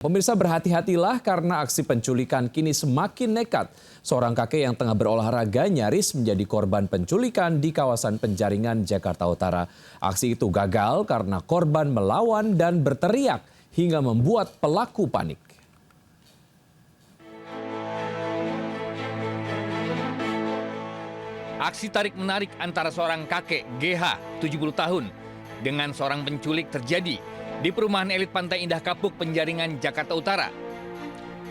Pemirsa, berhati-hatilah karena aksi penculikan kini semakin nekat. Seorang kakek yang tengah berolahraga nyaris menjadi korban penculikan di kawasan Penjaringan, Jakarta Utara. Aksi itu gagal karena korban melawan dan berteriak hingga membuat pelaku panik. Aksi tarik-menarik antara seorang kakek GH 70 tahun dengan seorang penculik terjadi di perumahan elit Pantai Indah Kapuk, Penjaringan, Jakarta Utara.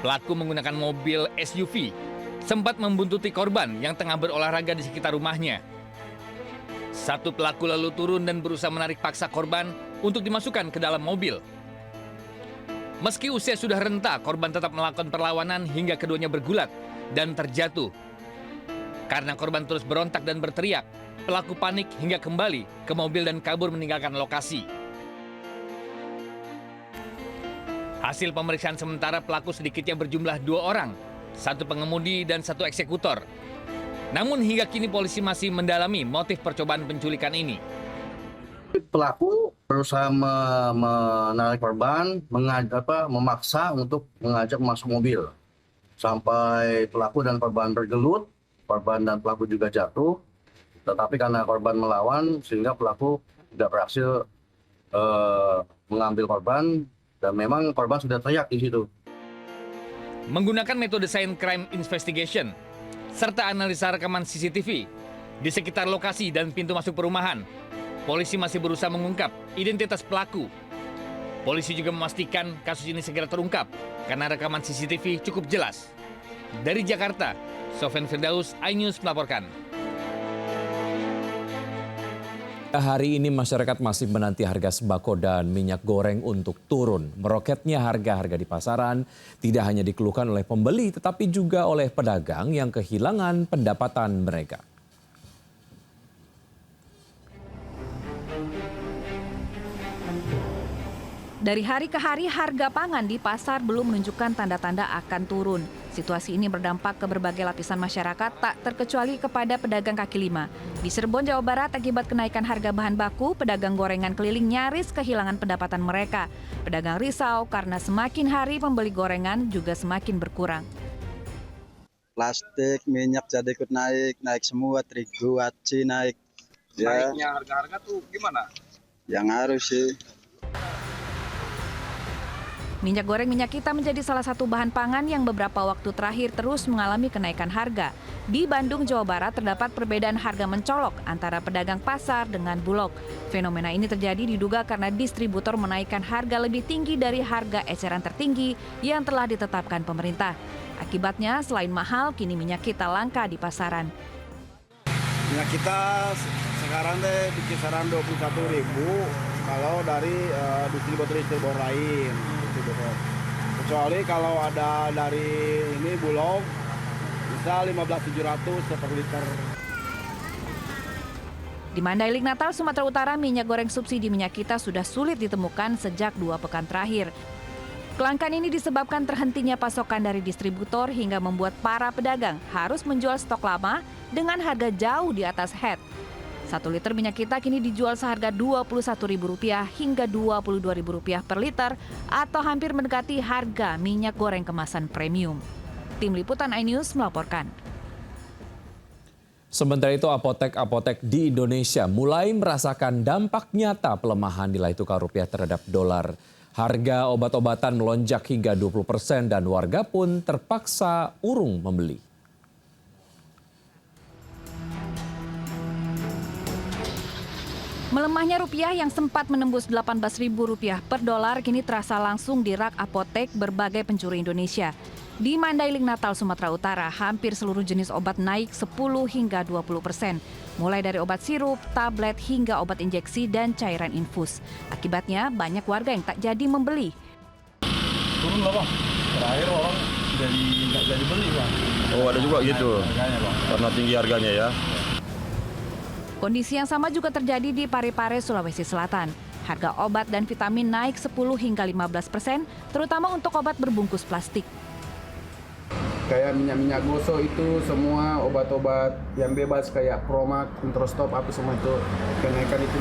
Pelaku menggunakan mobil SUV sempat membuntuti korban yang tengah berolahraga di sekitar rumahnya. Satu pelaku lalu turun dan berusaha menarik paksa korban untuk dimasukkan ke dalam mobil. Meski usia sudah renta, korban tetap melakukan perlawanan hingga keduanya bergulat dan terjatuh. Karena korban terus berontak dan berteriak, pelaku panik hingga kembali ke mobil dan kabur meninggalkan lokasi. Hasil pemeriksaan sementara, pelaku sedikitnya berjumlah 2 orang, 1 pengemudi dan 1 eksekutor. Namun hingga kini polisi masih mendalami motif percobaan penculikan ini. Pelaku berusaha menarik korban, memaksa untuk mengajak masuk mobil. Sampai pelaku dan korban bergelut, korban dan pelaku juga jatuh. Tetapi karena korban melawan, sehingga pelaku tidak berhasil mengambil korban. Dan memang korban sudah teriak di situ. Menggunakan metode Cyber Crime Investigation serta analisa rekaman CCTV di sekitar lokasi dan pintu masuk perumahan, polisi masih berusaha mengungkap identitas pelaku. Polisi juga memastikan kasus ini segera terungkap karena rekaman CCTV cukup jelas. Dari Jakarta, Sofyan Firdaus, iNews melaporkan. Hari ini masyarakat masih menanti harga sembako dan minyak goreng untuk turun. Meroketnya harga-harga di pasaran tidak hanya dikeluhkan oleh pembeli tetapi juga oleh pedagang yang kehilangan pendapatan mereka. Dari hari ke hari, harga pangan di pasar belum menunjukkan tanda-tanda akan turun. Situasi ini berdampak ke berbagai lapisan masyarakat, tak terkecuali kepada pedagang kaki lima. Di Cirebon, Jawa Barat, akibat kenaikan harga bahan baku, pedagang gorengan keliling nyaris kehilangan pendapatan mereka. Pedagang risau karena semakin hari pembeli gorengan juga semakin berkurang. Plastik, minyak jadi ikut naik semua, terigu, aci naik. Naiknya harga-harga tuh gimana? Yang harus sih. Minyak goreng minyak kita menjadi salah satu bahan pangan yang beberapa waktu terakhir terus mengalami kenaikan harga. Di Bandung, Jawa Barat terdapat perbedaan harga mencolok antara pedagang pasar dengan Bulog. Fenomena ini terjadi diduga karena distributor menaikkan harga lebih tinggi dari harga eceran tertinggi yang telah ditetapkan pemerintah. Akibatnya, selain mahal, kini minyak kita langka di pasaran. Minyak kita sekarang deh di kisaran 21.000 kalau dari distributor lain. Kecuali kalau ada dari ini Bulog bisa 15.700 per liter. Di Mandailing, Natal, Sumatera Utara, minyak goreng subsidi minyak kita sudah sulit ditemukan sejak 2 pekan terakhir. Kelangkaan ini disebabkan terhentinya pasokan dari distributor hingga membuat para pedagang harus menjual stok lama dengan harga jauh di atas head. 1 liter minyak kita kini dijual seharga Rp21.000 hingga Rp22.000 per liter atau hampir mendekati harga minyak goreng kemasan premium. Tim Liputan iNews melaporkan. Sementara itu, apotek-apotek di Indonesia mulai merasakan dampak nyata pelemahan nilai tukar rupiah terhadap dolar. Harga obat-obatan melonjak hingga 20% dan warga pun terpaksa urung membeli. Melemahnya rupiah yang sempat menembus Rp18.000 per dolar kini terasa langsung di rak apotek berbagai penjuru Indonesia. Di Mandailing, Natal, Sumatera Utara, hampir seluruh jenis obat naik 10 hingga 20%. Mulai dari obat sirup, tablet, hingga obat injeksi dan cairan infus. Akibatnya banyak warga yang tak jadi membeli. Turun lah Bang, terakhir orang nggak jadi beli Bang. Oh ada juga gitu, Harganya, Bang. karena tinggi harganya ya. Kondisi yang sama juga terjadi di Parepare, Sulawesi Selatan. Harga obat dan vitamin naik 10 hingga 15%, terutama untuk obat berbungkus plastik. Kayak minyak-minyak gosok itu, semua obat-obat yang bebas kayak Promax, Introstop, apa semua itu kenaikan itu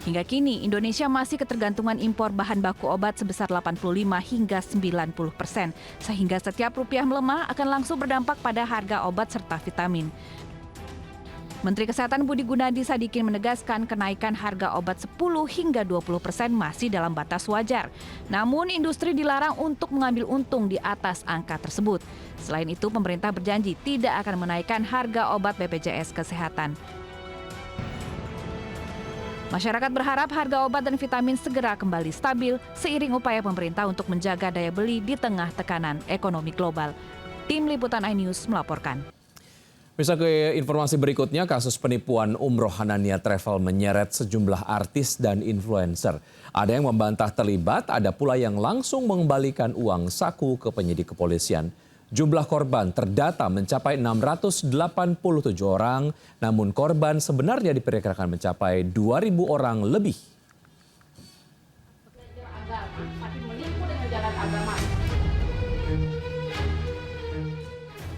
5-10%. Hingga kini, Indonesia masih ketergantungan impor bahan baku obat sebesar 85 hingga 90%, sehingga setiap rupiah melemah akan langsung berdampak pada harga obat serta vitamin. Menteri Kesehatan Budi Gunadi Sadikin menegaskan kenaikan harga obat 10 hingga 20% masih dalam batas wajar. Namun industri dilarang untuk mengambil untung di atas angka tersebut. Selain itu, pemerintah berjanji tidak akan menaikkan harga obat BPJS Kesehatan. Masyarakat berharap harga obat dan vitamin segera kembali stabil seiring upaya pemerintah untuk menjaga daya beli di tengah tekanan ekonomi global. Tim Liputan iNews melaporkan. Bisa ke informasi berikutnya, kasus penipuan umroh Hanania Travel menyeret sejumlah artis dan influencer. Ada yang membantah terlibat, ada pula yang langsung mengembalikan uang saku ke penyidik kepolisian. Jumlah korban terdata mencapai 687 orang, namun korban sebenarnya diperkirakan mencapai 2.000 orang lebih.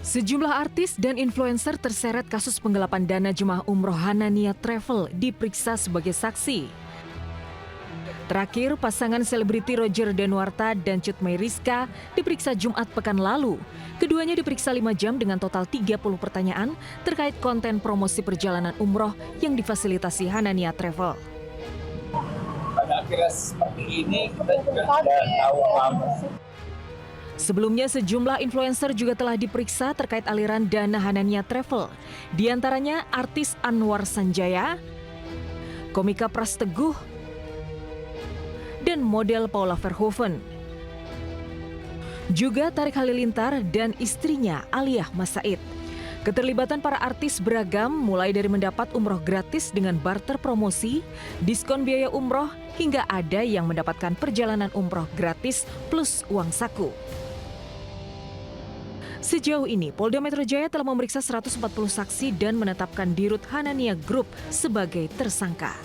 Sejumlah artis dan influencer terseret kasus penggelapan dana jemaah umroh Hanania Travel diperiksa sebagai saksi. Terakhir, pasangan selebriti Roger Danuarta dan Cut Meyriska diperiksa Jumat pekan lalu. Keduanya diperiksa 5 jam dengan total 30 pertanyaan terkait konten promosi perjalanan umroh yang difasilitasi Hanania Travel. Pada akhirnya seperti ini kita juga tidak tahu apa. Sebelumnya, sejumlah influencer juga telah diperiksa terkait aliran dana Hanania Travel. Di antaranya artis Anwar Sanjaya, komika Pras Teguh, dan model Paula Verhoeven. Juga Tarik Halilintar dan istrinya Aliyah Mas Said. Keterlibatan para artis beragam, mulai dari mendapat umroh gratis dengan barter promosi, diskon biaya umroh, hingga ada yang mendapatkan perjalanan umroh gratis plus uang saku. Sejauh ini, Polda Metro Jaya telah memeriksa 140 saksi dan menetapkan Dirut Hanania Group sebagai tersangka.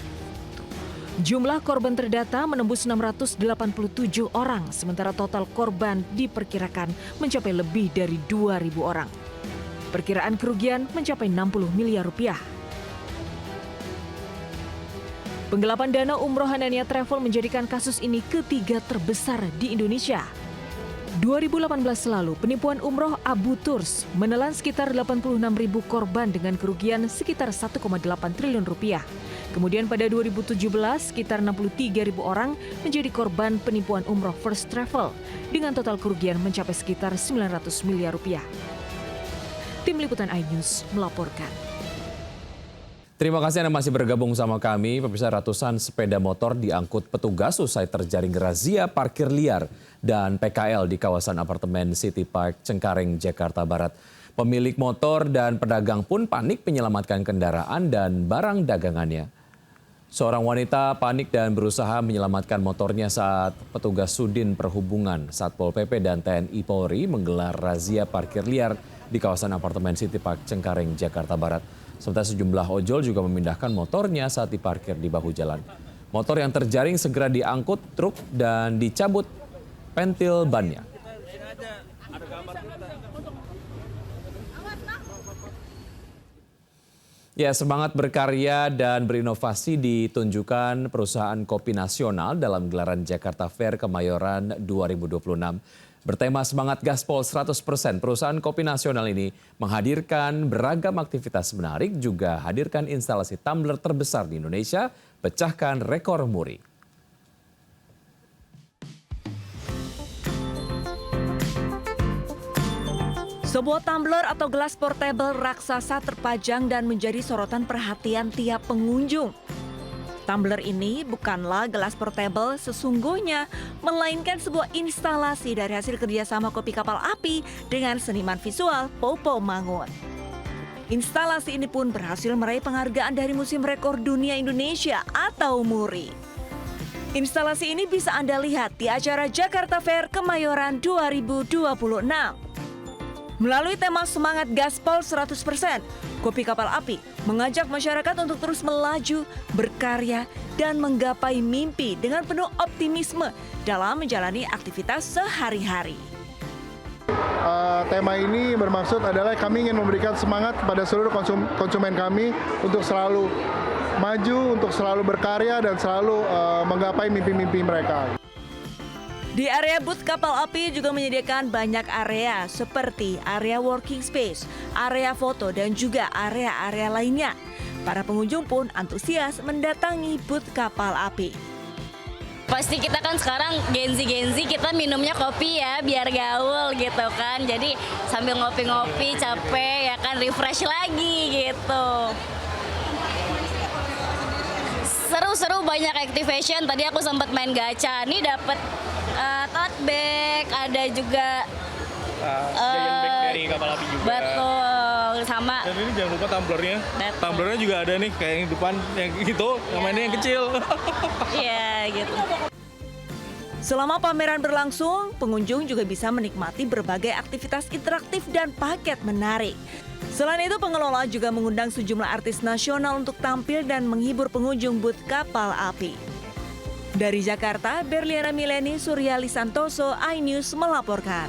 Jumlah korban terdata menembus 687 orang, sementara total korban diperkirakan mencapai lebih dari 2.000 orang. Perkiraan kerugian mencapai 60 miliar rupiah. Penggelapan dana umroh Hanania Travel menjadikan kasus ini ketiga terbesar di Indonesia. 2018 lalu, penipuan umroh Abu Tours menelan sekitar 86.000 korban dengan kerugian sekitar 1,8 triliun rupiah. Kemudian pada 2017, sekitar 63.000 orang menjadi korban penipuan umroh First Travel dengan total kerugian mencapai sekitar 900 miliar rupiah. Tim Liputan iNews melaporkan. Terima kasih Anda masih bergabung sama kami. Pemirsa, ratusan sepeda motor diangkut petugas usai terjaring razia parkir liar dan PKL di kawasan apartemen City Park Cengkareng, Jakarta Barat. Pemilik motor dan pedagang pun panik menyelamatkan kendaraan dan barang dagangannya. Seorang wanita panik dan berusaha menyelamatkan motornya saat petugas Sudin Perhubungan, Satpol PP dan TNI Polri menggelar razia parkir liar di kawasan apartemen City Park Cengkareng, Jakarta Barat. Sementara sejumlah ojol juga memindahkan motornya saat diparkir di bahu jalan. Motor yang terjaring segera diangkut truk dan dicabut pentil bannya. Ya, semangat berkarya dan berinovasi ditunjukkan perusahaan kopi nasional dalam gelaran Jakarta Fair Kemayoran 2026. Bertema Semangat Gaspol 100%, perusahaan kopi nasional ini menghadirkan beragam aktivitas menarik, juga hadirkan instalasi tumbler terbesar di Indonesia, pecahkan rekor muri. Sebuah tumbler atau gelas portable raksasa terpajang dan menjadi sorotan perhatian tiap pengunjung. Tumbler ini bukanlah gelas portable sesungguhnya, melainkan sebuah instalasi dari hasil kerjasama Kopi Kapal Api dengan seniman visual Popo Mangun. Instalasi ini pun berhasil meraih penghargaan dari Museum Rekor Dunia Indonesia atau MURI. Instalasi ini bisa Anda lihat di acara Jakarta Fair Kemayoran 2026. Melalui tema Semangat Gaspol 100%, Kopi Kapal Api mengajak masyarakat untuk terus melaju, berkarya, dan menggapai mimpi dengan penuh optimisme dalam menjalani aktivitas sehari-hari. Tema ini bermaksud adalah kami ingin memberikan semangat kepada seluruh konsumen kami untuk selalu maju, untuk selalu berkarya dan selalu menggapai mimpi-mimpi mereka. Di area booth kapal api juga menyediakan banyak area seperti area working space, area foto, dan juga area-area lainnya. Para pengunjung pun antusias mendatangi booth kapal api. Pasti kita kan sekarang Gen Z kita minumnya kopi ya biar gaul gitu kan. Jadi sambil ngopi-ngopi capek ya kan refresh lagi gitu. Seru-seru banyak activation. Tadi aku sempat main gacha. Nih dapat tote bag, ada juga giant bag dari kapal api juga. betul sama. Dan ini jangan lupa tumblernya. Tumblernya juga ada nih kayak yang depan yang gitu, yang mainnya yang kecil. Iya gitu. Selama pameran berlangsung, pengunjung juga bisa menikmati berbagai aktivitas interaktif dan paket menarik. Selain itu, pengelola juga mengundang sejumlah artis nasional untuk tampil dan menghibur pengunjung booth kapal api. Dari Jakarta, Berliana Mileni, Suryali Santoso, iNews melaporkan.